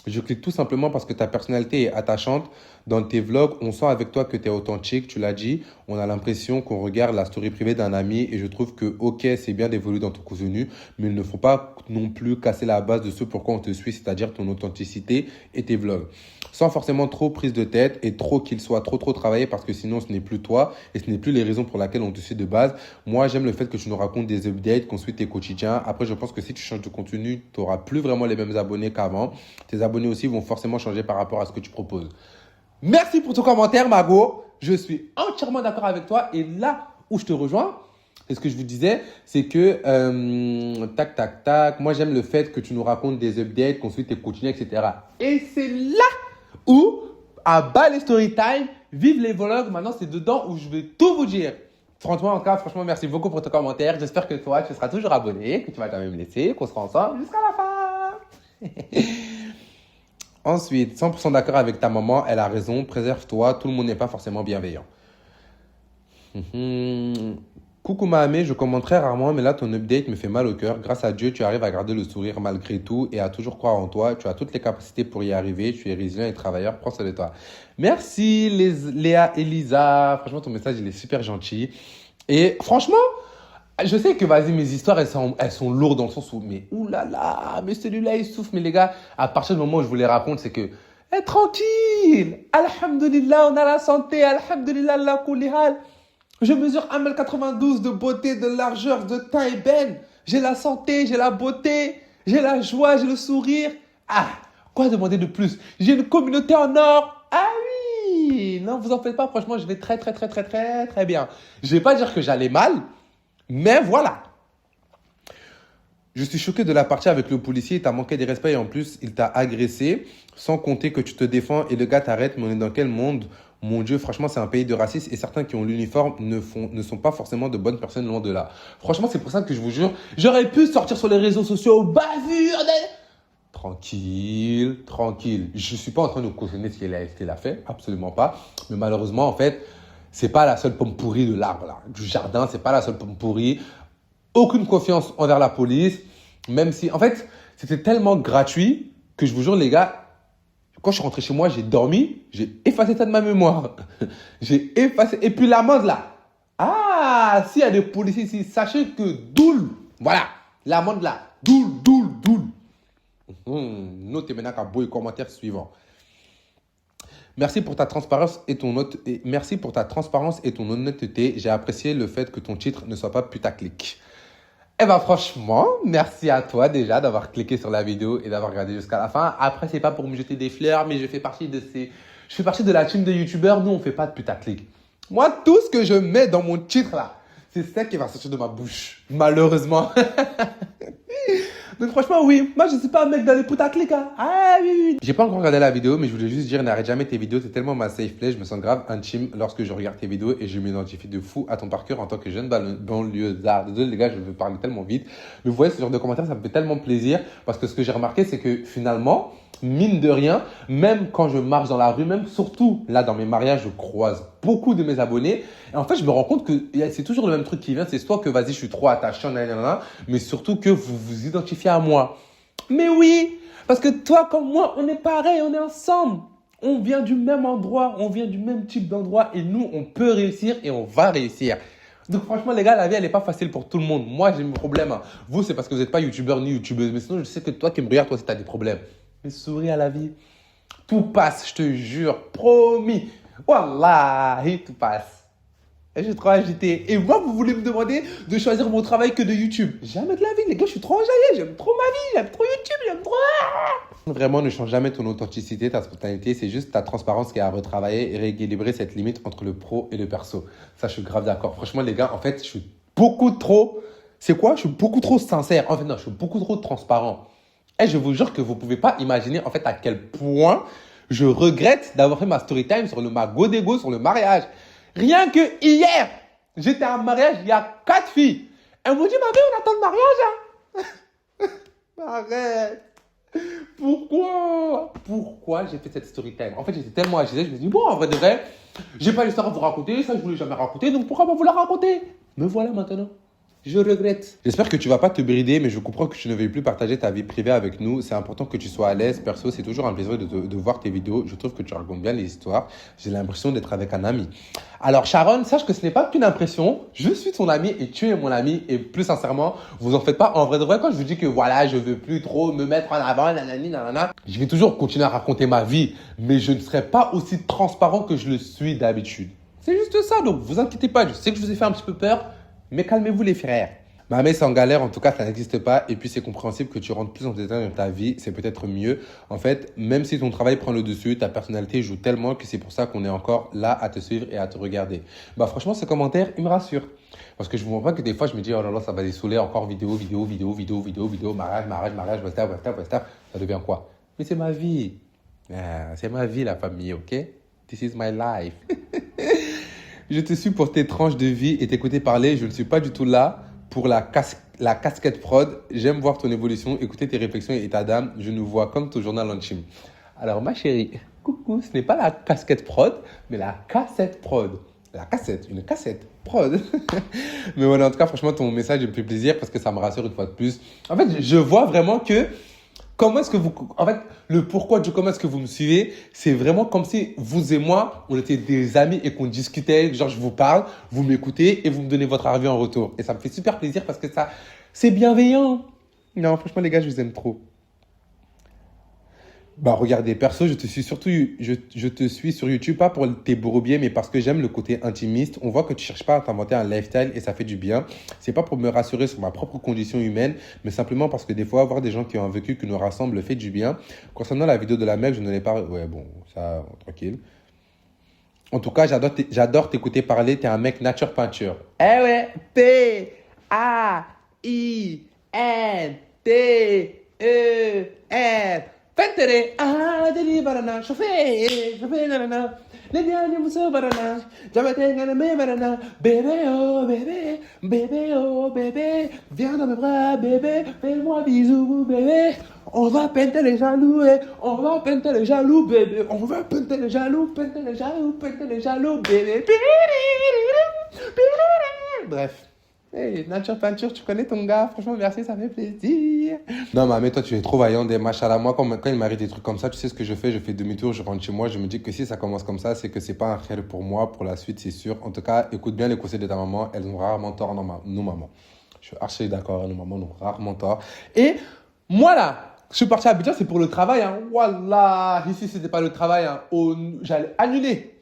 Je clique tout simplement parce que ta personnalité est attachante. Dans tes vlogs, on sent avec toi que tu es authentique, tu l'as dit. On a l'impression qu'on regarde la story privée d'un ami et je trouve que, ok, c'est bien d'évoluer dans ton contenu, mais il ne faut pas non plus casser la base de ce pourquoi on te suit, c'est-à-dire ton authenticité et tes vlogs. Sans forcément trop prise de tête et trop qu'il soit trop travaillé parce que sinon ce n'est plus toi et ce n'est plus les raisons pour lesquelles on te suit de base. Moi, j'aime le fait que tu nous racontes des updates, qu'on suit tes quotidiens. Après, je pense que si tu changes de contenu, tu n'auras plus vraiment les mêmes abonnés qu'avant. Tes abonnés aussi vont forcément changer par rapport à ce que tu proposes. Merci pour ton commentaire, Mago. Je suis entièrement d'accord avec toi. Et là où je te rejoins, c'est ce que je vous disais, c'est que moi j'aime le fait que tu nous racontes des updates, qu'on suit tes quotidiens, etc. Et c'est là où, à bas les story time, vive les vlogs. Maintenant, c'est dedans où je vais tout vous dire. Franchement, merci beaucoup pour ton commentaire. J'espère que toi, tu seras toujours abonné, que tu vas quand même me laisser, qu'on sera ensemble jusqu'à la fin. Ensuite, 100% d'accord avec ta maman, elle a raison, préserve-toi, tout le monde n'est pas forcément bienveillant. Coucou Mahamé, je commente très rarement, mais là ton update me fait mal au cœur. Grâce à Dieu, tu arrives à garder le sourire malgré tout et à toujours croire en toi. Tu as toutes les capacités pour y arriver, tu es résilient et travailleur, prends soin de toi. Merci Léa et Lisa, franchement ton message il est super gentil. Et franchement, je sais que, vas-y, mes histoires, elles sont lourdes dans le sens où, mais oulala, mais celui-là, il souffre. Mais les gars, à partir du moment où je vous les raconte, c'est que, tranquille, alhamdulillah, on a la santé, alhamdulillah, la koulihal. Je mesure 1m92 de beauté, de largeur, de taille belle. J'ai la santé, j'ai la beauté, j'ai la joie, j'ai le sourire. Ah, quoi demander de plus? J'ai une communauté en or. Ah oui, non, vous en faites pas, franchement, je vais très bien. Je vais pas dire que j'allais mal. Mais voilà. Je suis choqué de la partie avec le policier. Il t'a manqué de respect et en plus, il t'a agressé. Sans compter que tu te défends et le gars t'arrête. Mais on est dans quel monde? Mon Dieu, franchement, c'est un pays de racistes et certains qui ont l'uniforme ne sont pas forcément de bonnes personnes loin de là. Franchement, c'est pour ça que je vous jure, j'aurais pu sortir sur les réseaux sociaux, bavure. Tranquille. Je suis pas en train de cautionner ce qu'elle a fait. Absolument pas. Mais malheureusement, en fait, c'est pas la seule pomme pourrie de l'arbre, là. Du jardin, c'est pas la seule pomme pourrie. Aucune confiance envers la police. Même si, en fait, c'était tellement gratuit que je vous jure, les gars, quand je suis rentré chez moi, j'ai dormi, j'ai effacé ça de ma mémoire. J'ai effacé. Et puis l'amende, là. Ah, s'il y a des policiers ici, sachez que doule. Voilà, l'amende, là. Doule. Notez maintenant qu'à beau et commentaire suivant. Merci pour ta transparence et merci pour ta transparence et ton honnêteté. J'ai apprécié le fait que ton titre ne soit pas putaclic. Eh ben franchement, merci à toi déjà d'avoir cliqué sur la vidéo et d'avoir regardé jusqu'à la fin. Après, c'est pas pour me jeter des fleurs, mais je fais partie de la team de youtubeurs. Nous, on fait pas de putaclic. Moi, tout ce que je mets dans mon titre là, c'est ça qui va sortir de ma bouche. Malheureusement. Donc franchement, oui. Moi, je suis pas un mec dans les putaclic. Hein. Ah oui, oui. J'ai pas encore regardé la vidéo, mais je voulais juste dire, n'arrête jamais tes vidéos. C'est tellement ma safe play. Je me sens grave intime lorsque je regarde tes vidéos et je m'identifie de fou à ton parcours en tant que jeune banlieusard. Désolé les gars, je veux parler tellement vite. Mais vous voyez, ce genre de commentaires, ça me fait tellement plaisir parce que ce que j'ai remarqué, c'est que finalement, mine de rien, même quand je marche dans la rue, même surtout là dans mes mariages, je croise beaucoup de mes abonnés. Et en fait, je me rends compte que c'est toujours le même truc qui vient. C'est soit que vas-y, je suis trop attachant, mais surtout que vous vous identifiez à moi. Mais oui, parce que toi comme moi, on est pareil, on est ensemble. On vient du même endroit, on vient du même type d'endroit et nous, on peut réussir et on va réussir. Donc franchement les gars, la vie elle n'est pas facile pour tout le monde. Moi j'ai mes problèmes. Vous c'est parce que vous n'êtes pas youtubeur ni youtubeuse. Mais sinon je sais que toi qui me regardes, toi aussi tu as des problèmes. Mais souris à la vie. Tout passe, je te jure. Promis. Wallahi, tout passe. Et je suis trop agité. Et moi, vous voulez me demander de choisir mon travail que de YouTube. Jamais de la vie, les gars, je suis trop enjaillé. J'aime trop ma vie, j'aime trop YouTube, j'aime trop... Vraiment, ne change jamais ton authenticité, ta spontanéité. C'est juste ta transparence qui est à retravailler et rééquilibrer cette limite entre le pro et le perso. Ça, je suis grave d'accord. Franchement, les gars, en fait, je suis beaucoup trop... C'est quoi? Je suis beaucoup trop sincère. En fait, non, je suis beaucoup trop transparent. Et je vous jure que vous ne pouvez pas imaginer en fait à quel point je regrette d'avoir fait ma story time sur ma go d'ego, sur le mariage. Rien que hier, j'étais à un mariage, il y a 4 filles. Elles m'ont dit, ma vie, on attend le mariage. Hein? Arrête. Pourquoi j'ai fait cette story time? En fait, j'étais tellement agité, je me suis dit, bon, en vrai de vrai, j'ai pas l'histoire à vous raconter, ça je voulais jamais raconter, donc pourquoi pas vous la raconter? Me voilà maintenant. Je regrette. J'espère que tu vas pas te brider, mais je comprends que tu ne veuilles plus partager ta vie privée avec nous. C'est important que tu sois à l'aise. Perso, c'est toujours un plaisir de voir tes vidéos. Je trouve que tu racontes bien les histoires. J'ai l'impression d'être avec un ami. Alors Sharon, sache que ce n'est pas qu'une impression. Je suis ton ami et tu es mon ami. Et plus sincèrement, vous en faites pas. En vrai de vrai, quand je vous dis que voilà, je veux plus trop me mettre en avant, nanani, nanana, je vais toujours continuer à raconter ma vie. Mais je ne serai pas aussi transparent que je le suis d'habitude. C'est juste ça. Donc, vous inquiétez pas. Je sais que je vous ai fait un petit peu peur. Mais calmez-vous les frères. Ma mère, c'est en galère, en tout cas, ça n'existe pas. Et puis, c'est compréhensible que tu rentres plus en détail dans ta vie. C'est peut-être mieux. En fait, même si ton travail prend le dessus, ta personnalité joue tellement que c'est pour ça qu'on est encore là à te suivre et à te regarder. Bah, franchement, ce commentaire, il me rassure. Parce que je vous vois que des fois, je me dis, oh là là, ça va les saouler. Encore vidéo, mariage, basta. Ça devient quoi? Mais c'est ma vie. C'est ma vie, la famille, ok? This is my life. Je te suis pour tes tranches de vie et t'écouter parler. Je ne suis pas du tout là pour la casquette prod. J'aime voir ton évolution, écouter tes réflexions et ta dame. Je nous vois comme ton journal intime. Alors, ma chérie, coucou, ce n'est pas la casquette prod, mais la cassette prod. Une cassette prod. Mais voilà, en tout cas, franchement, ton message me fait plaisir parce que ça me rassure une fois de plus. En fait, je vois vraiment que le pourquoi du comment est-ce que vous me suivez, c'est vraiment comme si vous et moi, on était des amis et qu'on discutait. Genre, je vous parle, vous m'écoutez et vous me donnez votre avis en retour. Et ça me fait super plaisir parce que ça, c'est bienveillant. Non, franchement, les gars, je vous aime trop. Bah, regardez, perso, je te suis sur YouTube, pas pour tes bourbiers, mais parce que j'aime le côté intimiste. On voit que tu cherches pas à t'inventer un lifestyle et ça fait du bien. C'est pas pour me rassurer sur ma propre condition humaine, mais simplement parce que des fois, voir des gens qui ont un vécu qui nous rassemble fait du bien. Concernant la vidéo de la mec, je ne l'ai pas... Ouais, bon, ça, tranquille. En tout cas, j'adore t'écouter parler. T'es un mec nature peinture. Eh ouais, P-A-I-N-T-E-R. Pentere, deli barana, chauffé, nanana, les derniers mousseaux barana, jamais me barana, bébé, oh bébé, viens dans mes bras, bébé, fais-moi bisous, bébé, on va peinter les jaloux, bébé, on va peinter les jaloux, bébé, bref. Hey, nature peinture, tu connais ton gars. Franchement, merci, ça fait plaisir. Non, mais toi, tu es trop vaillant. Des machallah. Moi, quand il m'arrive des trucs comme ça, tu sais ce que je fais? Je fais demi-tour, je rentre chez moi. Je me dis que si ça commence comme ça, c'est que c'est pas un khel pour moi. Pour la suite, c'est sûr. En tout cas, écoute bien les conseils de ta maman. Elles ont rarement tort, nos mamans. Je suis archi d'accord. Nos mamans ont rarement tort. Et moi, là, Je suis parti à Abidjan, c'est pour le travail. Hein. Voilà, ici, c'était pas le travail. Hein. J'allais annuler.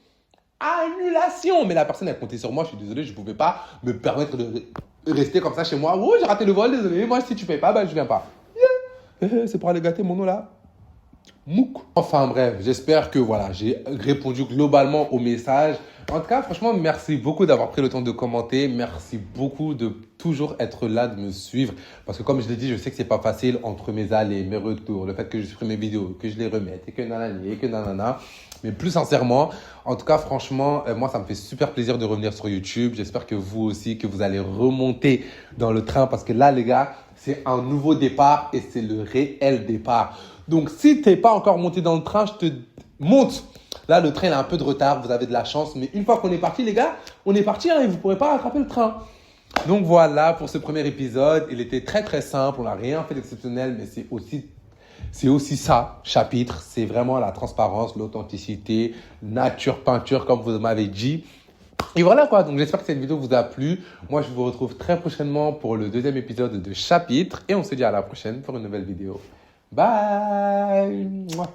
Annulation. Mais la personne, elle comptait sur moi. Je suis désolé, je ne pouvais pas me permettre de rester comme ça chez moi. Oh, j'ai raté le vol, désolé. Moi, si tu ne payes pas, ben, je viens pas. C'est pour aller gâter mon nom là. Mouk. Enfin bref, j'espère que voilà, j'ai répondu globalement au message. En tout cas, franchement, merci beaucoup d'avoir pris le temps de commenter. Merci beaucoup de toujours être là, de me suivre. Parce que comme je l'ai dit, je sais que c'est pas facile entre mes allers, mes retours, le fait que je supprime mes vidéos, que je les remette et que nanani et que nanana. Mais plus sincèrement, en tout cas, franchement, moi, ça me fait super plaisir de revenir sur YouTube. J'espère que vous aussi, que vous allez remonter dans le train parce que là, les gars, c'est un nouveau départ et c'est le réel départ. Donc, si tu n'es pas encore monté dans le train, je te monte. Là, le train il a un peu de retard, vous avez de la chance. Mais une fois qu'on est parti, les gars, on est parti hein, et vous ne pourrez pas rattraper le train. Donc, voilà pour ce premier épisode. Il était très, très simple. On n'a rien fait d'exceptionnel, mais c'est aussi ça, chapitre. C'est vraiment la transparence, l'authenticité, nature, peinture, comme vous m'avez dit. Et voilà quoi, donc j'espère que cette vidéo vous a plu. Moi, je vous retrouve très prochainement pour le deuxième épisode de chapitre. Et on se dit à la prochaine pour une nouvelle vidéo. Bye. Mouah.